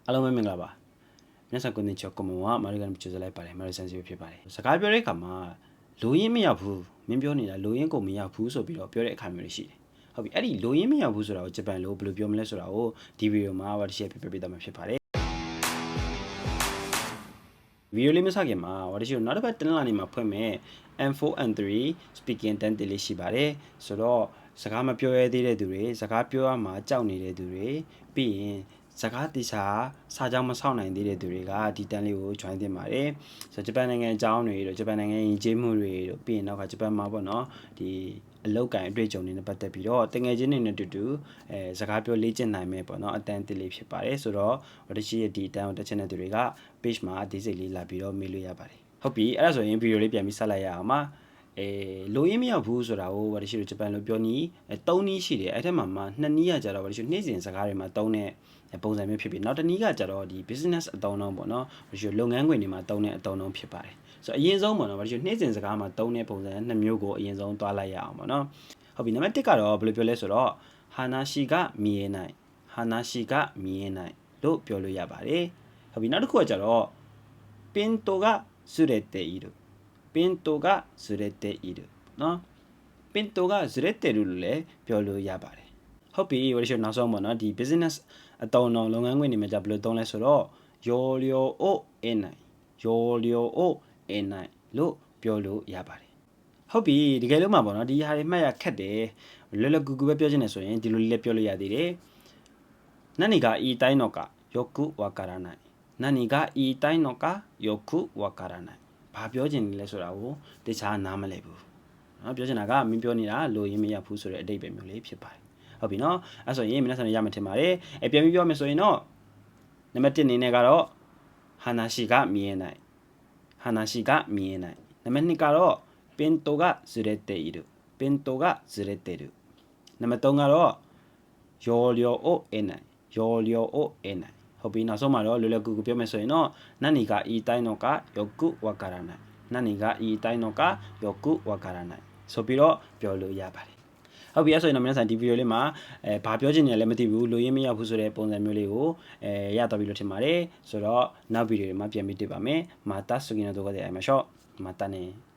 အားလုံးပဲမင်္ဂလာပါ皆さんこんにちはこんばんはマルガンချူဇလိုက်ပါတယ်မာရီဆန်စီဖြစ်ပါတယ်စကားပြောတဲ့အခါမှာလိုရင်းမရဘူးမင်းပြောနေတာလိုရင်းကိုမရဘူးဆိုပြီးတော့ပြောတဲ့အခါမျိုးတွေရှိတယ်ဟုတ်ပြီအဲ့ဒီလိုရင်းမရဘူးဆိုတာကိုဂျပန်လိုဘယ်လိုပြောမလဲဆိုတာကိုဒီဗီဒီယိုမှာဝါတရှယ်ပြပြပေးသွားမှာဖြစ်ပါတယ်ဗီဒီယိုလေးမစခင်မှာဝါတရှယ်နောက်တစ်ပတ်တင်လာနေမှာဖွင့်မယ် M4 and 3 speaking တန်းတလေးရှိပါတယ်ဆိုတော့စကားမပြောရသေးတဲ့သူတွေစကားပြောရမှာကြောက်နေတဲ့သူတွေပြီးရင်စကားတိစာစာကြောင်းမဆောက်နိုင်သေးတဲ့သူတွေကဒီတန်းလေးကို join တင်ပါတယ်ဆိုတော့ဂျပန်နိုင်ငံအကြောင်းတွေတို့ဂျပန်နိုင်ငံယဉ်ကျေးမှုတွေတို့ပြီးရင်နောက်ကဂျပန်မှာပေါ့နော်ဒီအလောက်ကန်အတွေ့အကြုံတွေနဲ့ပတ်သက်ပြီးတော့တငယ်ချင်းတွေနဲ့တူတူစကားပြောလေ့ကျင့်နိုင်မယ်ပေါ့နော်အတန်းတလေးဖြစ်ပါတယ်ဆိုတော့ဝတရှိရဲ့ဒီအတန်းကိုတက်ချင်တဲ့သူတွေက page မှာဒီစိတ်လေးလာပြီးတော့မေးလို့ရပါတယ်ဟုတ်ပြီအဲ့ဒါဆိုရင်ဗီဒီယိုလေးပြန်ပြီးဆက်လိုက်ရအောင်ပါလိုရင်းမရဘူးဆိုတာကိုဝတရှိတို့ဂျပန်လိုပြောနည်း၃နည်းရှိတယ်အဲ့ထက်မှာ2နည်းကကြတော့ဝတရှိနေ့စဉ်စကားတွေမှာသုံးတဲ့ပုံစံမျိုးဖြစ်ပြီးနောက်တစ်နည်းကကြတော့ဒီ business အသုံးအနှုန်းပေါ့နော်ဝတရှိလုပ်ငန်းခွင်တွေမှာသုံးတဲ့အသုံးအနှုန်းဖြစ်ပါတယ်ဆိုတော့အရင်ဆုံးပေါ့နော်ဝတရှိနေ့စဉ်စကားမှာသုံးတဲ့ပုံစံ2မျိုးကိုအရင်ဆုံးသွားလိုက်ရအောင်ပေါ့နော်ဟုတ်ပြီနံပါတ်1ကတော့ဘယ်လိုပြောလဲဆိုတော့話が見えない話が見えないလို့ပြောလို့ရပါတယ်ဟုတ်ပြီနောက်တစ်ခုကကြတော့ピントがずれているピントがずれているနော်ピントがずれてるလို့လည်းပြောလို့ရပါတယ်ဟုတ်ပြီဝတရှိနောက်ဆုံးပေါ့နော်ဒီ business အတုံးအောင်လုပ်ငန်းခွင်တွေမှာじゃဘယ်လိုသုံးလဲဆိုတော့容量を得ない容量を得ないလို့ပြောလို့ရပါတယ်ဟုတ်ပြီတကယ်လို့မှာပေါ့နော်ဒီဟာတွေမှတ်ရခက်တယ်လွယ်လွယ်ကူကူပဲပြောချင်တယ်ဆိုရင်ဒီလိုလေးလည်းပြောလို့ရသေးတယ်何が言いたいのかよくわからない何が言いたいのかよくわからないဘာပြောချင်လဲဆိုတာကိုတခြားနားမလည်ဘူးเนาะပြောချင်တာကမင်းပြောနေတာလိုရင်းမရဘူးဆိုတဲ့အဓိပ္ပာယ်မျိုးလေးဖြစ်ပါတယ်ဟုတ်ပြီเนาะအဲ့ဆိုရင်皆さんရမှထင်ပါတယ်ပြန်ပြီးပြောမယ်ဆိုရင်တော့နံပါတ်1အနေနဲ့ကတော့話が見えない話が見えないနံပါတ်2ကတော့ピントがずれているピントがずれてるနံပါတ်3ကတော့容量を得ない容量を得ないဟုတ်ပြီနောက်ဆုံးမှာတော့လွယ်လွယ်ကူကူပြောမယ်ဆိုရင်တော့何が言いたいのかよくわからない何が言いたいのかよくわからないဆိုပြီးတော့ပြောလို့ရပါတယ်ဟုတ်ပြီအဲ့ဆိုရင်တော့皆さんဒီဗီဒီယိုလေးမှာဘာပြောချင်နေလဲမသိဘူးလိုရင်းမရဘူးဆိုတဲ့ပုံစံမျိုးလေးကိုရတော့ပြီလို့ထင်ပါတယ်ဆိုတော့နောက်ဗီဒီယိုတွေမှာပြန်ပြီးတွေ့ပါမယ်また次の動画で会いましょうまたね